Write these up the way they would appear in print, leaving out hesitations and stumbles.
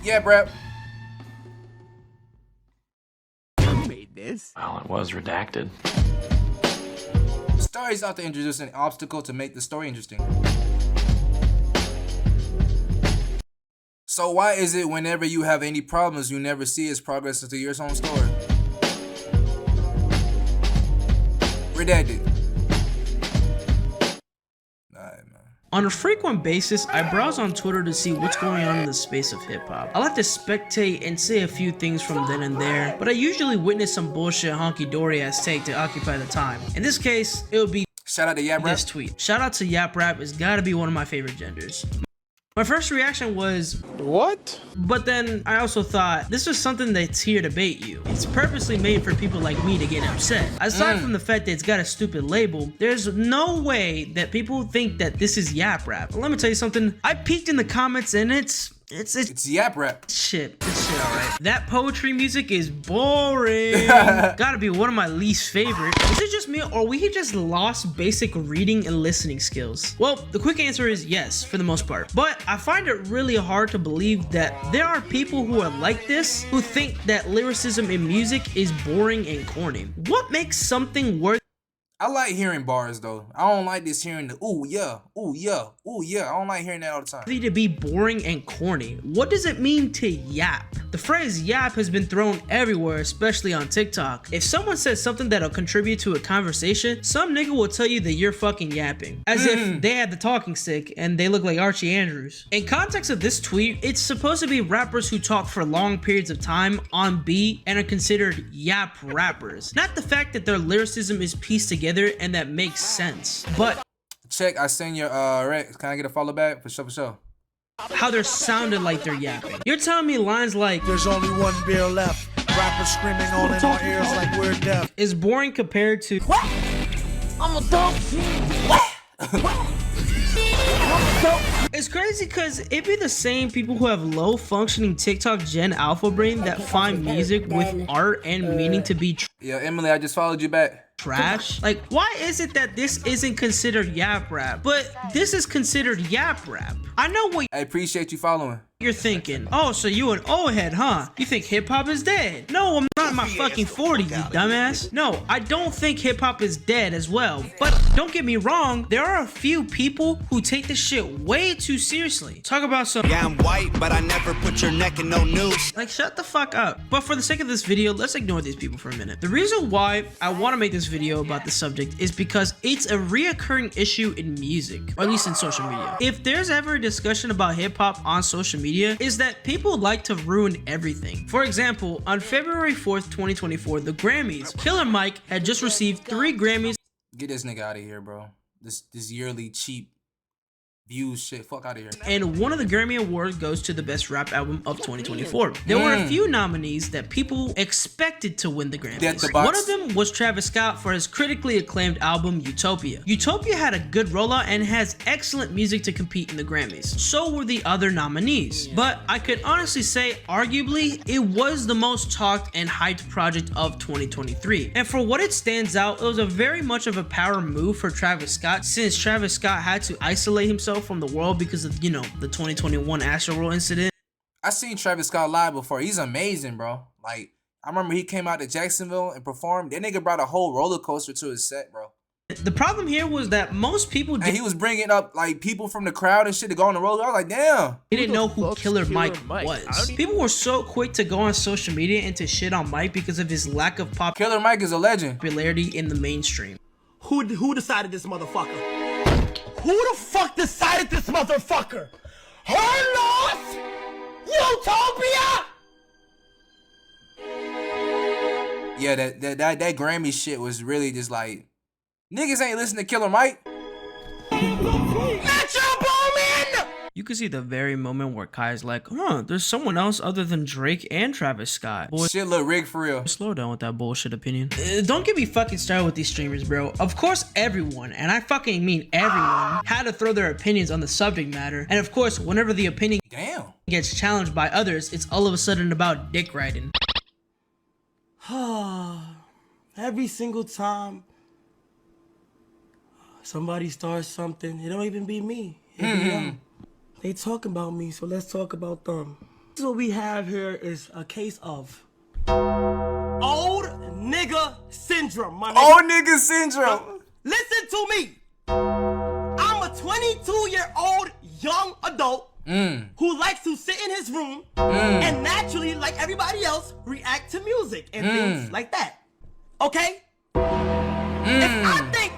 Yap Rap. Who made this? Well, it was redacted. Stories out to introduce an obstacle to make the story interesting. So why is it whenever you have any problems, you never see its progress into your own story? Redacted. Alright, man. On a frequent basis, I browse on Twitter to see what's going on in the space of hip-hop. I like to spectate and say a few things from then and there, but I usually witness some bullshit honky-dory ass take to occupy the time. In this case, it would be Shout out to Yap Rap. this tweet. Shout out to Yap Rap, it's gotta be one of my favorite genders. My first reaction was, What? but then I also thought, this was something that's here to bait you. It's purposely made for people like me to get upset. Aside from the fact that it's got a stupid label, there's no way that people think that this is Yap Rap. Let me tell you something, I peeked in the comments and it's Yap Rap. shit, alright. That poetry music is boring. Gotta be one of my least favorite. Is it just me, or we just lost basic reading and listening skills? Well, the quick answer is yes, for the most part. But I find it really hard to believe that there are people who are like this, who think that lyricism in music is boring and corny. What makes something worth I like hearing bars though. I don't like this hearing the ooh yeah, ooh yeah, ooh yeah. I don't like hearing that all the time. to be boring and corny? What does it mean to yap? The phrase yap has been thrown everywhere, especially on TikTok. If someone says something that'll contribute to a conversation, some nigga will tell you that you're fucking yapping, as if they had the talking stick and they look like Archie Andrews. In context of this tweet, it's supposed to be rappers who talk for long periods of time on beat and are considered yap rappers, not the fact that their lyricism is pieced together and that makes sense, but Check, I send your Rex. Can I get a follow back? For sure. how they're sounded like they're yapping. You're telling me lines like There's only one beer left. Rappers screaming all in our ears like we're deaf. is boring compared to It's crazy because it be the same people who have low functioning TikTok Gen Alpha brain that find music with art and meaning to be Yeah, Emily, I just followed you back. trash. Like, why is it that this isn't considered Yap Rap, but this is considered Yap Rap? I know what I appreciate you following. you're thinking. Oh, so you an old head, huh? You think hip hop is dead? No, I'm not in my fucking 40s, you dumbass. No, I don't think hip hop is dead as well. But don't get me wrong, there are a few people who take this shit way too seriously. Talk about some Yeah, I'm white, but I never put your neck in no noose. like, shut the fuck up. But for the sake of this video, let's ignore these people for a minute. The reason why I want to make this video about this subject is because it's a reoccurring issue in music, or at least in social media. If there's ever a discussion about hip hop on social media, is that people like to ruin everything. For example, on February 4th, 2024, the Grammys, Killer Mike had just received 3 Grammys. Get this nigga out of here, bro. This yearly cheap views shit. Fuck out of here. And one of the Grammy Awards goes to the best rap album of 2024. There were a few nominees that people expected to win the Grammys. One of them was Travis Scott for his critically acclaimed album Utopia. Utopia had a good rollout and has excellent music to compete in the Grammys. So were the other nominees. But I could honestly say, arguably, it was the most talked and hyped project of 2023. And for what it stands out, it was a very much of a power move for Travis Scott, since Travis Scott had to isolate himself from the world because of, you know, the 2021 Astroworld incident. I seen Travis Scott live before. He's amazing, bro. Like, I remember he came out to Jacksonville and performed. That nigga brought a whole roller coaster to his set, bro. The problem here was that most people And he was bringing up like people from the crowd and shit to go on the roller. I was like, damn. didn't know who Killer Mike Mike? was. People were so quick to go on social media and to shit on Mike because of his lack of Killer Mike is a legend. popularity in the mainstream. Who decided this motherfucker? Who the fuck decided this motherfucker? Her loss? Utopia? Yeah, that Grammy shit was really just like, niggas ain't listening to Killer Mike. Metro Boomin! You can see the very moment where Kai's like, there's someone else other than Drake and Travis Scott. Boy, Shit look rigged for real. slow down with that bullshit opinion. Don't get me fucking started with these streamers, bro. Of course, everyone, and I fucking mean everyone, had to throw their opinions on the subject matter. And of course, whenever the opinion Damn. gets challenged by others, it's all of a sudden about dick riding. Every single time somebody starts something, it don't even be me. It be them. They talk about me, so let's talk about them. What we have here is a case of old nigga syndrome, my nigga. Old nigga syndrome. Listen to me. I'm a 22-year-old young adult who likes to sit in his room and naturally, like everybody else, react to music and things like that. Okay? If I think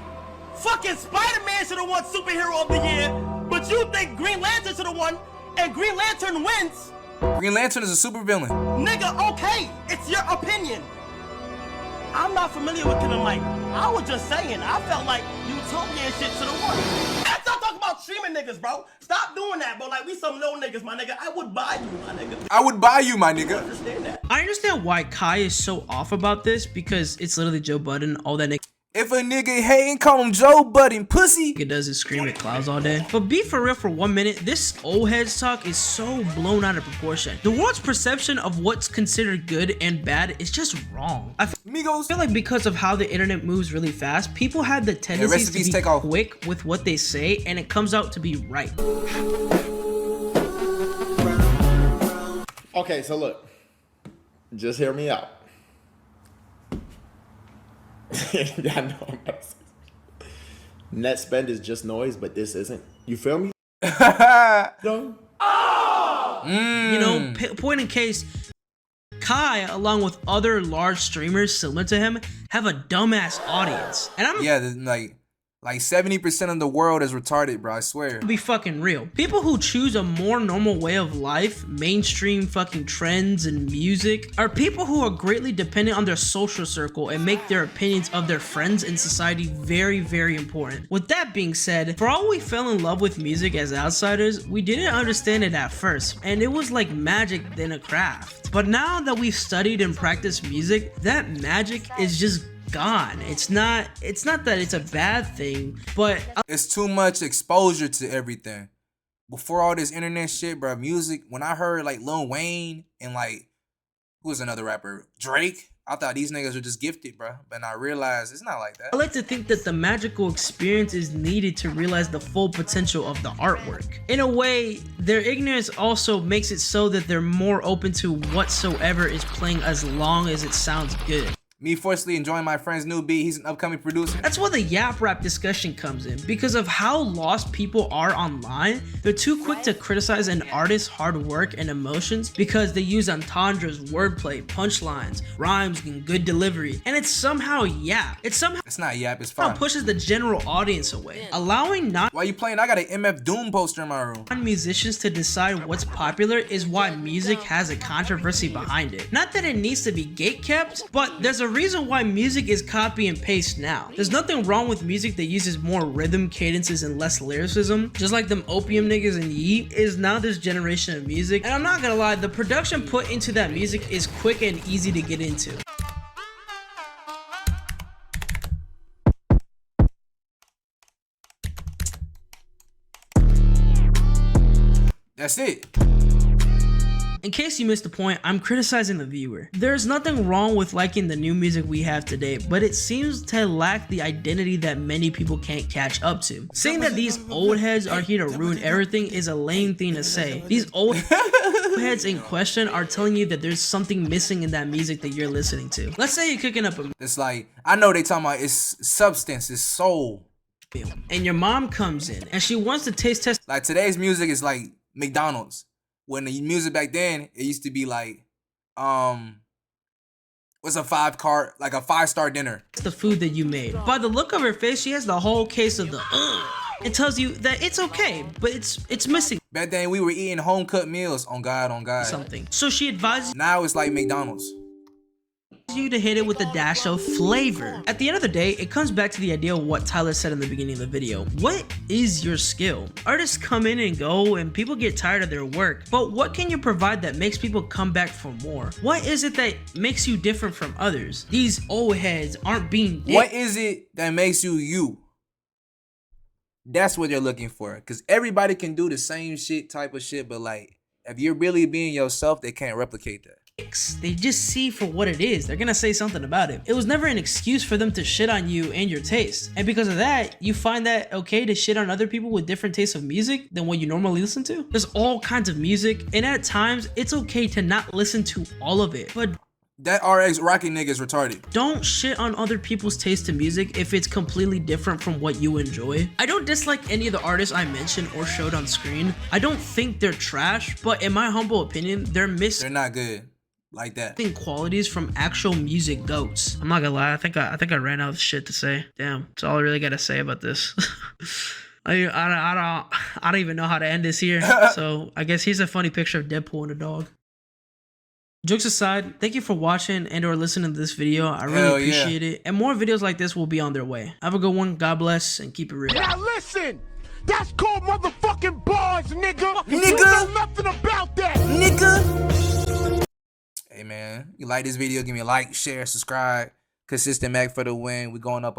fucking Spider-Man should have won Superhero of the Year, but you think Green Lantern should have won, and Green Lantern wins, Green Lantern is a supervillain. nigga, okay, it's your opinion. I'm not familiar with Killer Mike. I was just saying, I felt like Utopia and shit should have won. Let's not talk about streaming niggas, bro. Stop doing that, bro. Like, we some low niggas, my nigga. I would buy you, my nigga. I would buy you, my nigga. Understand that? I understand why Kai is so off about this because it's literally Joe Budden, all that nigga If a nigga hating, call him Joe Budden pussy. does is scream at clouds all day. But be for real for 1 minute, this old heads talk is so blown out of proportion. The world's perception of what's considered good and bad is just wrong. I Migos. feel like because of how the internet moves really fast, people have the tendency to be take off. quick with what they say, and it comes out to be right. Okay, so look. Just hear me out. I know I'm not. Net spend is just noise, but this isn't. You feel me? No. You know, point in case, Kai, along with other large streamers similar to him, have a dumbass audience. And I'm Yeah, like 70% of the world is retarded, bro. I swear. be fucking real. People who choose a more normal way of life, mainstream fucking trends and music, are people who are greatly dependent on their social circle and make their opinions of their friends and society very, very important. With that being said, for all we fell in love with music as outsiders, we didn't understand it at first, and it was like magic than a craft. But now that we've studied and practiced music, that magic is just gone. It's not that it's a bad thing, but It's too much exposure to everything. Before all this internet shit, bro, music, when I heard like Lil Wayne and like, who was another rapper? Drake, I thought these niggas were just gifted, bro. But I realized it's not like that. I like to think that the magical experience is needed to realize the full potential of the artwork. In a way, their ignorance also makes it so that they're more open to whatsoever is playing as long as it sounds good. Me forcefully enjoying my friend's new beat. He's an upcoming producer. That's where the Yap Rap discussion comes in. Because of how lost people are online, they're too quick to criticize an artist's hard work and emotions because they use entendres, wordplay, punchlines, rhymes, and good delivery. And it's somehow Yap. It's not Yap, it's fine. pushes the general audience away, allowing Why you playing? I got an MF Doom poster in my room. non-musicians to decide what's popular is why music has a controversy behind it. Not that it needs to be gatekept, but there's a reason why music is copy and paste now. There's nothing wrong with music that uses more rhythm, cadences, and less lyricism. Just like them opium niggas and Yeet is now this generation of music. And I'm not gonna lie, the production put into that music is quick and easy to get into. That's it. In case you missed the point, I'm criticizing the viewer. There's nothing wrong with liking the new music we have today, but it seems to lack the identity that many people can't catch up to. Saying that these old heads are here to ruin everything is a lame thing to say. These old heads in question are telling you that there's something missing in that music that you're listening to. Let's say you're cooking up a It's like, I know they talking about it's substance, it's soul. meal, and your mom comes in and she wants to taste test Like today's music is like McDonald's. When the music back then, it used to be like, what's a 5-star dinner. the food that you made. By the look of her face, she has the whole case of the It tells you that it's okay, but it's missing Back then we were eating home cooked meals. On God. something. So she advises Now it's like McDonald's. you to hit it with a dash of flavor. At the end of the day, it comes back to the idea of what Tyler said in the beginning of the video. What is your skill? Artists come in and go and people get tired of their work, but what can you provide that makes people come back for more? What is it that makes you different from others? These old heads aren't being What is it that makes you you? That's what they're looking for. Because everybody can do the same shit type of shit, but like, if you're really being yourself, they can't replicate that. They just see for what it is. They're gonna say something about it. It was never an excuse for them to shit on you and your taste. And because of that, you find that okay to shit on other people with different tastes of music than what you normally listen to? There's all kinds of music, and at times, it's okay to not listen to all of it. But that RX Rocky nigga is retarded. Don't shit on other people's taste in music if it's completely different from what you enjoy. I don't dislike any of the artists I mentioned or showed on screen. I don't think they're trash, but in my humble opinion, they're not good. Like that. Qualities from actual music goats. I'm not gonna lie, I think I ran out of shit to say. Damn, that's all I really gotta say about this. I don't even know how to end this here. So I guess here's a funny picture of Deadpool and a dog. Jokes aside, thank you for watching and or listening to this video. I really appreciate it. And more videos like this will be on their way. Have a good one. God bless and keep it real. Now listen, that's called motherfucking bars, nigga. Nigga. You know nothing about that. Nigga. Hey man, you like this video, give me a like, share, subscribe. Consistent Mac for the win. We going up.